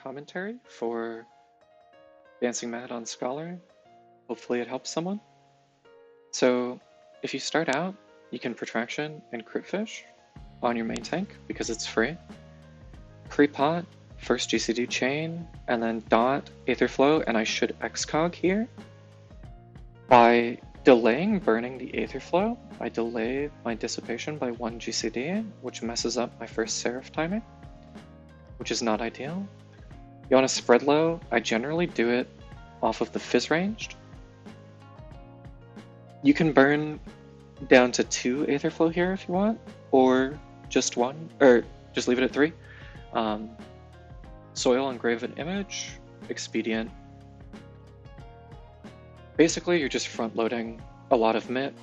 commentary for Dancing Mad on Scholar. Hopefully it helps someone. So if you start out, you can Protraction and Crit Fish on your main tank because it's free. Pre-pot, first GCD chain, and then dot, Aetherflow, and I should Excog here. By delaying burning the Aetherflow, I delay my dissipation by 1 GCD, which messes up my first Seraph timing, which is not ideal. You want to spread low, I generally do it off of the Fizz ranged. You can burn down to 2 Aetherflow here if you want, or just 1, or just leave it at 3. Soil, Engraven Image, Expedient. Basically, you're just front-loading a lot of MIT.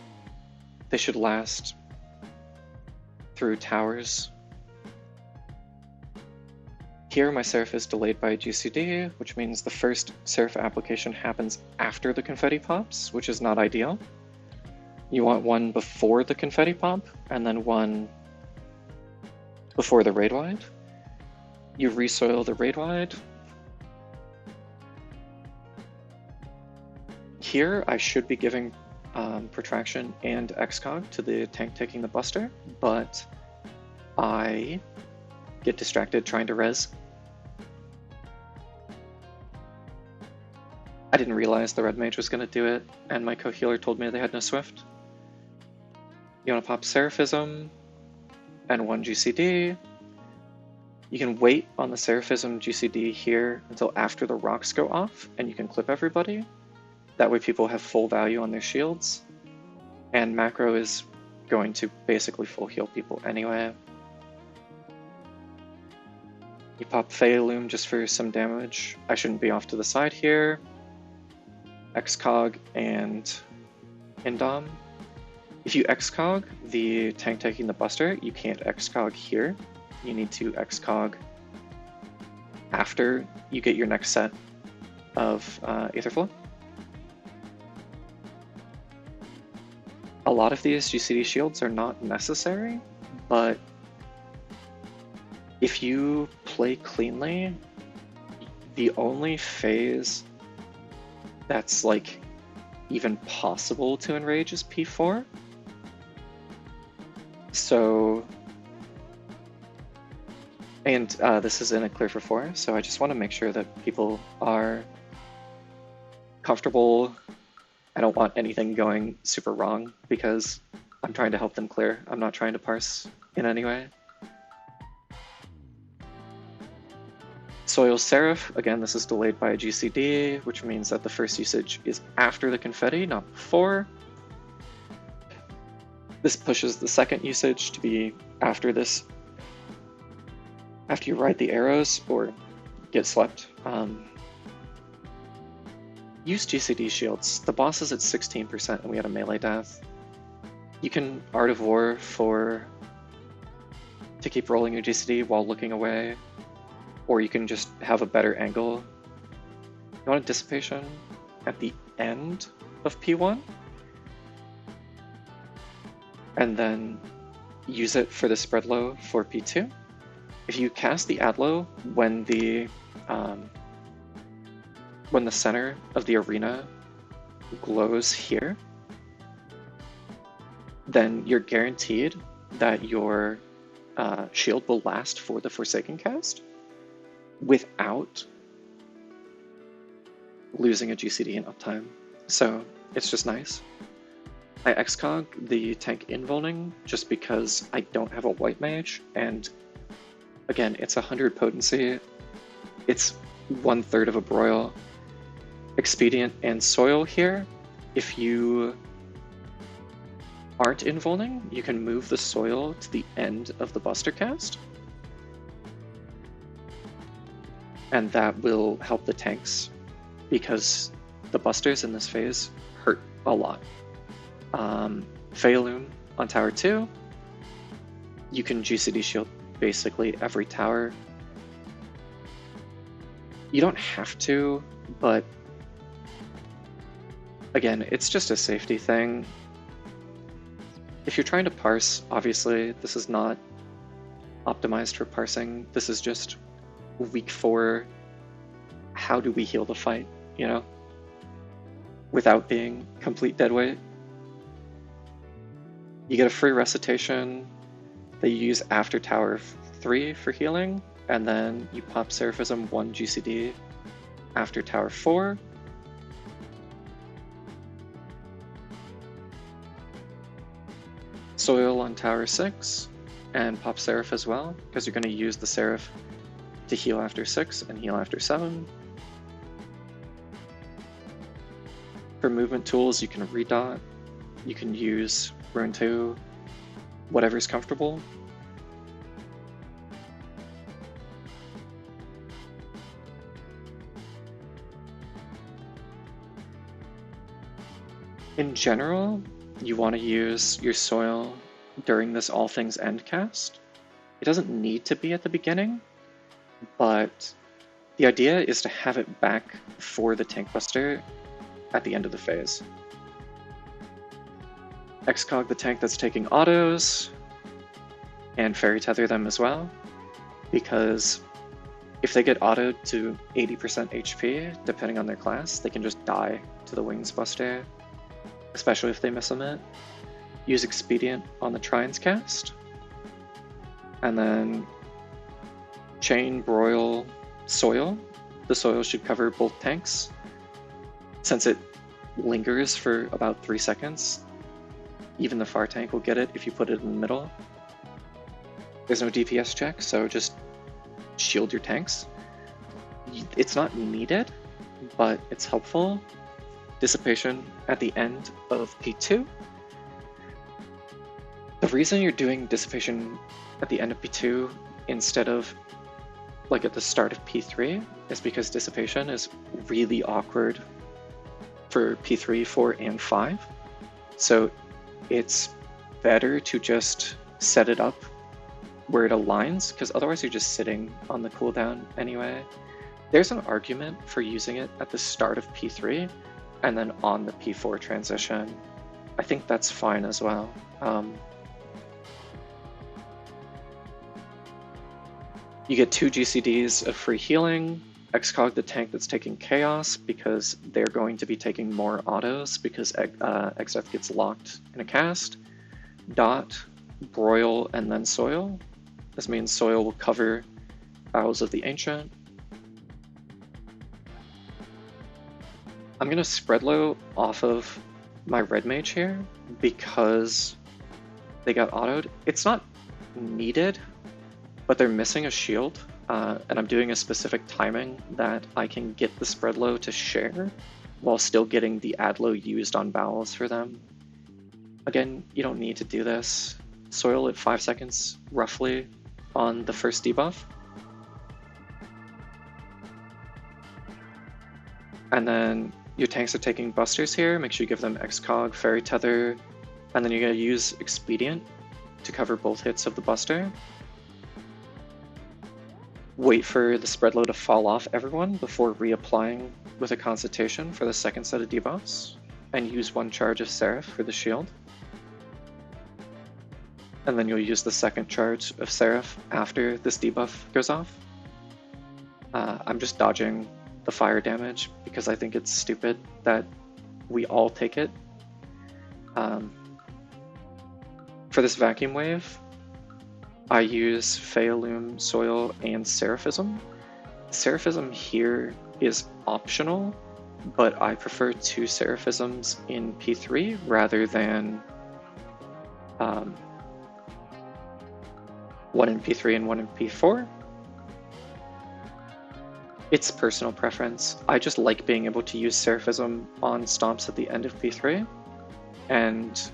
They should last through towers. Here, my Seraph is delayed by GCD, which means the first Seraph application happens after the confetti pops, which is not ideal. You want one before the confetti pop, and then one before the raid wide. You resoil the raid wide. Here, I should be giving Protraction and Excog to the tank taking the Buster, but I get distracted trying to res. I didn't realize the red mage was going to do it, and my co-healer told me they had no Swift. You want to pop Seraphism and 1 GCD. You can wait on the Seraphism GCD here until after the rocks go off, and you can clip everybody. That way people have full value on their shields, and macro is going to basically full heal people anyway. You pop Phaeloom just for some damage. I shouldn't be off to the side here. Excog and Indom. If you Excog the tank taking the Buster, you can't Excog here. You need to Excog after you get your next set of Aetherflow. A lot of these GCD shields are not necessary, but if you play cleanly, the only phase that's like even possible to enrage is P4. So, and this is in a clear for 4, so I just want to make sure that people are comfortable. I don't want anything going super wrong because I'm trying to help them clear. I'm not trying to parse in any way. Soil Seraph, again, this is delayed by a GCD, which means that the first usage is after the confetti, not before. This pushes the second usage to be after this, after you ride the arrows or get slept. Use GCD shields. The boss is at 16% and we had a melee death. You can Art of War to keep rolling your GCD while looking away, or you can just have a better angle. You want a Dissipation at the end of P1, and then use it for the spread low for P2. If you cast the Adlo when the center of the arena glows here, then you're guaranteed that your shield will last for the Forsaken cast without losing a GCD in uptime. So it's just nice. I Excog the tank invulning just because I don't have a white mage, and again, it's 100 potency. It's 1/3 of a broil. Expedient and Soil here. If you aren't invulning, you can move the Soil to the end of the Buster cast, and that will help the tanks because the Busters in this phase hurt a lot. Phaeloom on tower 2. You can GCD shield basically every tower. You don't have to, but again, it's just a safety thing. If you're trying to parse, obviously this is not optimized for parsing. This is just week 4 how do we heal the fight, you know, without being complete dead weight. You get a free recitation that you use after Tower 3 for healing, and then you pop Seraphism 1 GCD after Tower 4. Soil on Tower 6, and pop Seraph as well, because you're going to use the Seraph to heal after 6 and heal after 7. For movement tools, you can redot, you can use Rune 2, whatever's comfortable. In general, you want to use your soil during this All Things End cast. It doesn't need to be at the beginning, but the idea is to have it back for the Tank Buster at the end of the phase. Excog the tank that's taking autos, and Fairy Tether them as well, because if they get autoed to 80% HP, depending on their class, they can just die to the Wings Buster, especially if they miss a mitt. Use Expedient on the Trines cast, and then chain, broil, soil. The soil should cover both tanks. Since it lingers for about 3 seconds, even the far tank will get it if you put it in the middle. There's no DPS check, so just shield your tanks. It's not needed, but it's helpful. Dissipation at the end of P2. The reason you're doing Dissipation at the end of P2 instead of like at the start of P3 is because Dissipation is really awkward for P3, 4, and 5. So it's better to just set it up where it aligns, because otherwise you're just sitting on the cooldown anyway. There's an argument for using it at the start of P3 and then on the P4 transition. I think that's fine as well. You get 2 GCDs of free healing. Excog the tank that's taking Chaos, because they're going to be taking more autos because Xdeath gets locked in a cast. Dot, Broil, and then Soil. This means Soil will cover Bowels of the Ancient. I'm going to spread low off of my red mage here because they got autoed. It's not needed, but they're missing a shield. And I'm doing a specific timing that I can get the spread low to share while still getting the add low used on Bowels for them. Again, you don't need to do this. Soil at 5 seconds roughly on the first debuff. And then your tanks are taking busters here. Make sure you give them Excog, Fairy Tether, and then you're going to use Expedient to cover both hits of the buster. Wait for the spread low to fall off everyone before reapplying with a Consultation for the second set of debuffs, and use 1 charge of Seraph for the shield. And then you'll use the second charge of Seraph after this debuff goes off. I'm just dodging the fire damage because I think it's stupid that we all take it. For this vacuum wave, I use Phaeolum, Soil, and Seraphism. Seraphism here is optional, but I prefer 2 Seraphisms in P3 rather than 1 in P3 and 1 in P4. It's personal preference. I just like being able to use Seraphism on stomps at the end of P3, and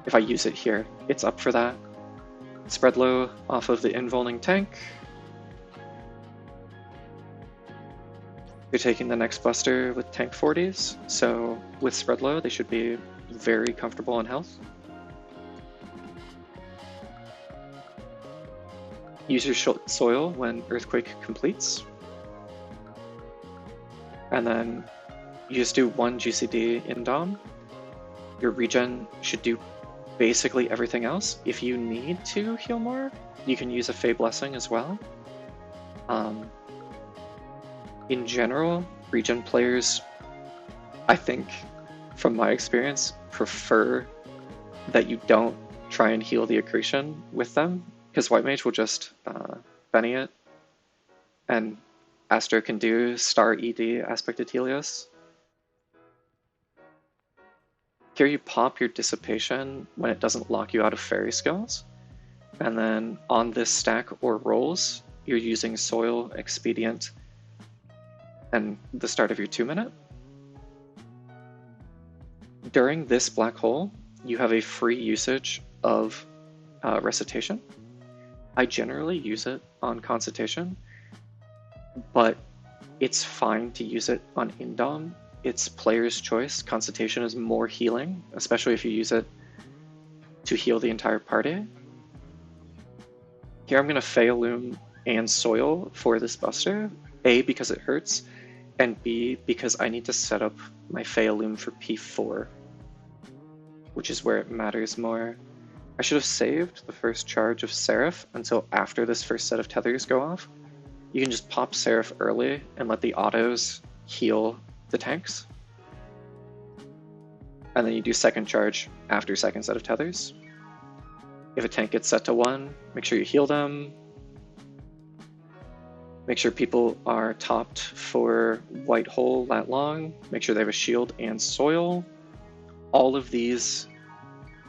if I use it here, it's up for that. Spread low off of the invulning tank. You're taking the next buster with tank 40s, so with spread low, they should be very comfortable in health. Use your soil when Earthquake completes. And then you just do 1 GCD in Dom. Your regen should do basically everything else. If you need to heal more, you can use a Fey Blessing as well. In general, regen players, I think, from my experience, prefer that you don't try and heal the accretion with them, because White Mage will just Benny it, and Astro can do star ED aspected Helios. Here you pop your Dissipation when it doesn't lock you out of fairy skills, and then on this stack or rolls, you're using Soil, Expedient, and the start of your 2-minute. During this black hole, you have a free usage of Recitation. I generally use it on Consultation, but it's fine to use it on Indom. It's player's choice. Consultation is more healing, especially if you use it to heal the entire party. Here I'm going to Fealoom and Soil for this buster, A, because it hurts, and B, because I need to set up my Fealoom for P4, which is where it matters more. I should have saved the first charge of Seraph until after this first set of tethers go off. You can just pop Seraph early and let the autos heal the tanks. And then you do second charge after second set of tethers. If a tank gets set to 1, make sure you heal them. Make sure people are topped for White Hole that long. Make sure they have a shield and Soil. All of these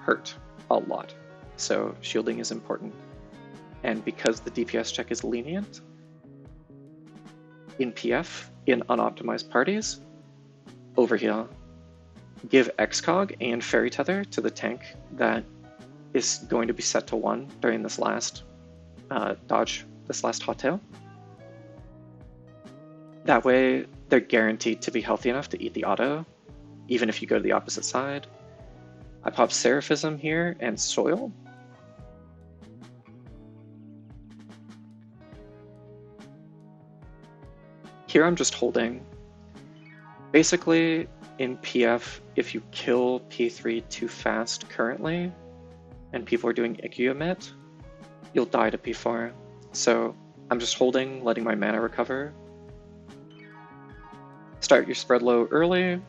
hurt a lot, so shielding is important. And because the DPS check is lenient, in PF, in unoptimized parties, overheal. Give Excog and Fairy Tether to the tank that is going to be set to 1 during this last dodge, this last hot tail. That way, they're guaranteed to be healthy enough to eat the auto, even if you go to the opposite side. I pop Seraphism here and Soil. Here I'm just holding. Basically, in PF, if you kill P3 too fast currently, and people are doing Ikkyu Emit, you'll die to P4. So I'm just holding, letting my mana recover. Start your spread low early,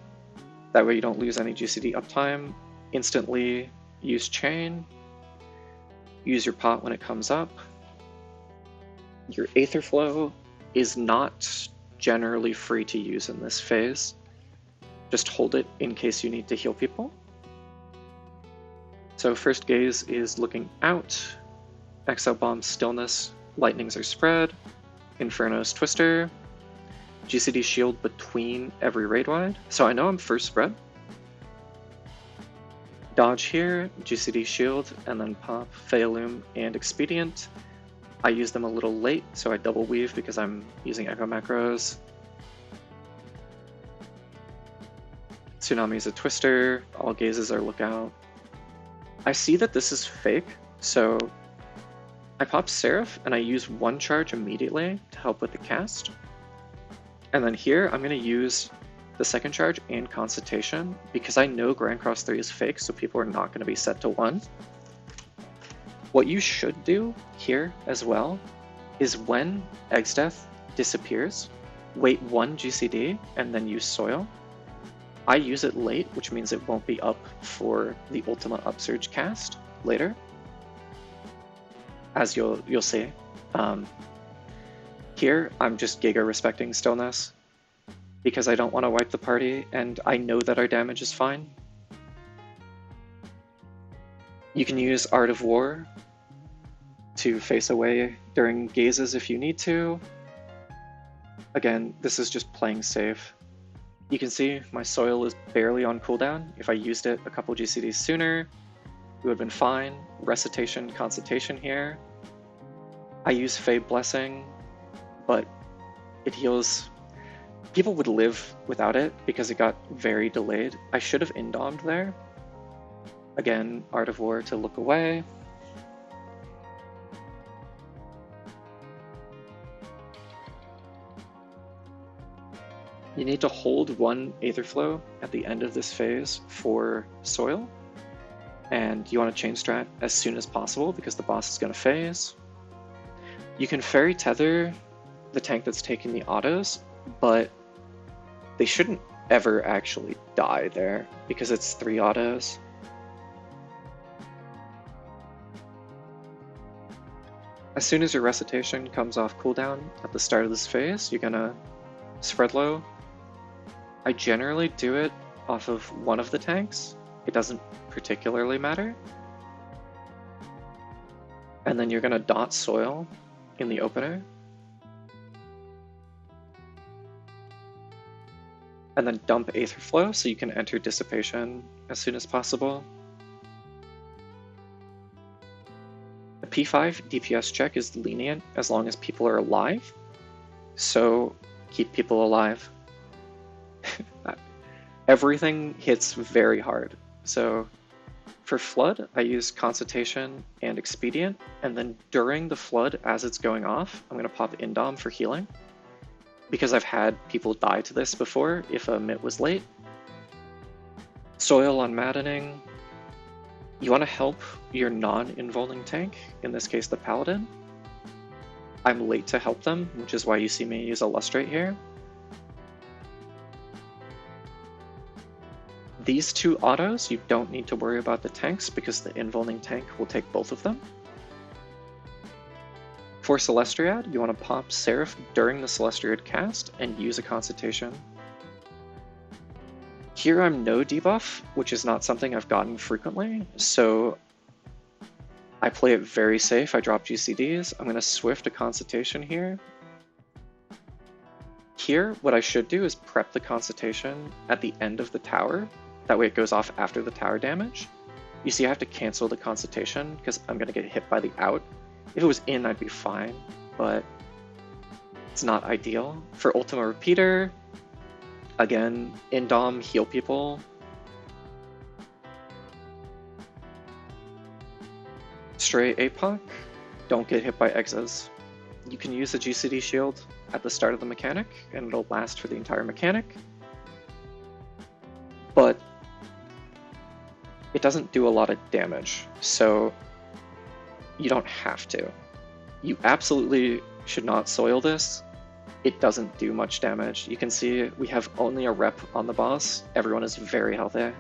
that way you don't lose any GCD uptime. Instantly use Chain, use your pot when it comes up. Your Aether Flow is not generally free to use in this phase. Just hold it in case you need to heal people. So first gaze is looking out, Exile Bomb Stillness, Lightnings are spread, Inferno's Twister, GCD shield between every raid wide. So I know I'm first spread. Dodge here, GCD shield, and then pop Fealoom and Expedient. I use them a little late, so I double weave because I'm using Echo macros. Tsunami is a Twister, all gazes are lookout. I see that this is fake, so I pop Seraph and I use 1 charge immediately to help with the cast. And then here I'm going to use the second charge and Consultation because I know Grand Cross 3 is fake, so people are not going to be set to 1. What you should do here as well is when Egg's Death disappears, wait 1 GCD and then use Soil. I use it late, which means it won't be up for the Ultima Upsurge cast later, as you'll see. Here, I'm just Giga respecting Stillness because I don't want to wipe the party and I know that our damage is fine. You can use Art of War to face away during gazes if you need to. Again, this is just playing safe. You can see my Soil is barely on cooldown. If I used it a couple GCDs sooner, it would have been fine. Recitation, Consultation here. I use Fey Blessing, but it heals. People would live without it because it got very delayed. I should have indomed there. Again, Art of War to look away. You need to hold 1 Aetherflow at the end of this phase for Soil, and you want to chain strat as soon as possible because the boss is going to phase. You can Fairy Tether the tank that's taking the autos but they shouldn't ever actually die there because it's 3 autos. As soon as your recitation comes off cooldown at the start of this phase, you're gonna spread low. I generally do it off of one of the tanks. It doesn't particularly matter. And then you're gonna dot soil in the opener. And then dump Aether Flow so you can enter Dissipation as soon as possible. The P5 DPS check is lenient as long as people are alive, so keep people alive. Everything hits very hard. So for Flood, I use Consultation and Expedient, and then during the Flood, as it's going off, I'm going to pop Indom for healing, because I've had people die to this before if a MIT was late. Soil on Maddening. You want to help your non-involving tank, in this case the Paladin. I'm late to help them, which is why you see me use Illustrate here. These 2 autos, you don't need to worry about the tanks because the involving tank will take both of them. For Celestiad, you want to pop Seraph during the Celestiad cast and use a Consultation. Here I'm no debuff, which is not something I've gotten frequently, so I play it very safe. I drop GCDs. I'm going to Swift a Consultation here. Here, what I should do is prep the Consultation at the end of the tower. That way it goes off after the tower damage. You see I have to cancel the Consultation because I'm going to get hit by the out. If it was in, I'd be fine, but it's not ideal. For Ultima Repeater, again, Indom, heal people. Stray APOC, don't get hit by exes. You can use a GCD shield at the start of the mechanic, and it'll last for the entire mechanic. But it doesn't do a lot of damage, so you don't have to. You absolutely should not soil this. It doesn't do much damage. You can see we have only a rep on the boss. Everyone is very healthy.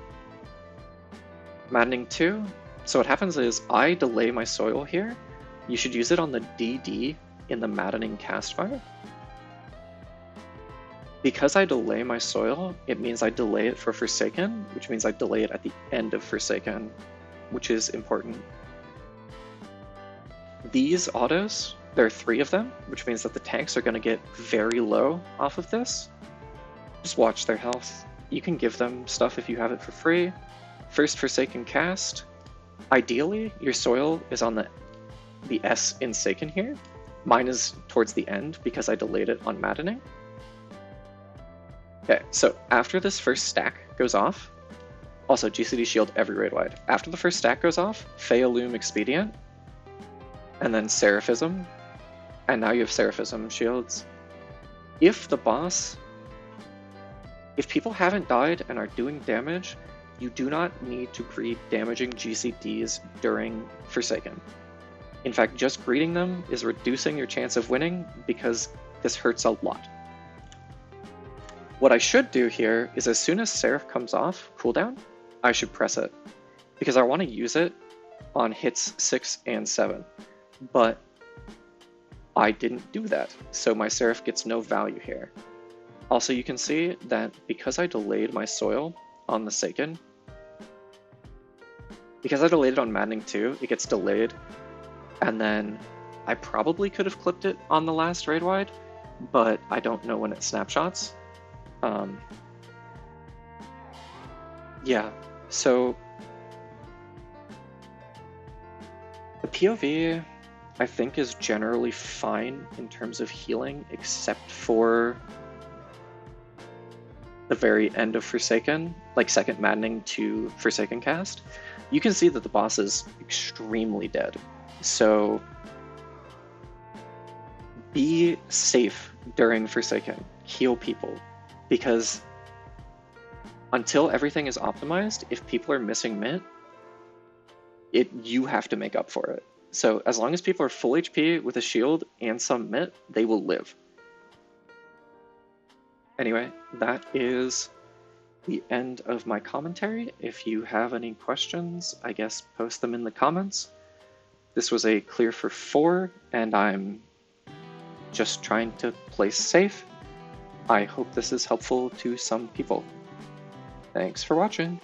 Maddening 2. So what happens is I delay my soil here. You should use it on the DD in the Maddening cast fire. Because I delay my soil, it means I delay it for Forsaken, which means I delay it at the end of Forsaken, which is important. These autos, there are 3 of them, which means that the tanks are going to get very low off of this. Just watch their health. You can give them stuff if you have it for free. First Forsaken cast. Ideally, your soil is on the S in Saken here. Mine is towards the end because I delayed it on Maddening. Okay, so after this first stack goes off, also GCD shield every raid wide. After the first stack goes off, Phaeolum Expedient, and then Seraphism, and now you have Seraphism shields. If people haven't died and are doing damage, you do not need to greet damaging GCDs during Forsaken. In fact, just greeting them is reducing your chance of winning because this hurts a lot. What I should do here is as soon as Seraph comes off cooldown, I should press it, because I want to use it on hits 6 and 7, but I didn't do that, so my Seraph gets no value here. Also, you can see that because I delayed my soil on the Saken, because I delayed it on Maddening 2, it gets delayed, and then I probably could have clipped it on the last raid wide, but I don't know when it snapshots. Yeah, so the POV I think is generally fine in terms of healing, except for the very end of Forsaken, like second Maddening to Forsaken cast. You can see that the boss is extremely dead, so be safe during Forsaken, heal people, because until everything is optimized, if people are missing Mint, you have to make up for it. So as long as people are full HP with a shield and some Mint, they will live. Anyway, that is the end of my commentary. If you have any questions, I guess post them in the comments. This was a clear for 4, and I'm just trying to play safe. I hope this is helpful to some people. Thanks for watching.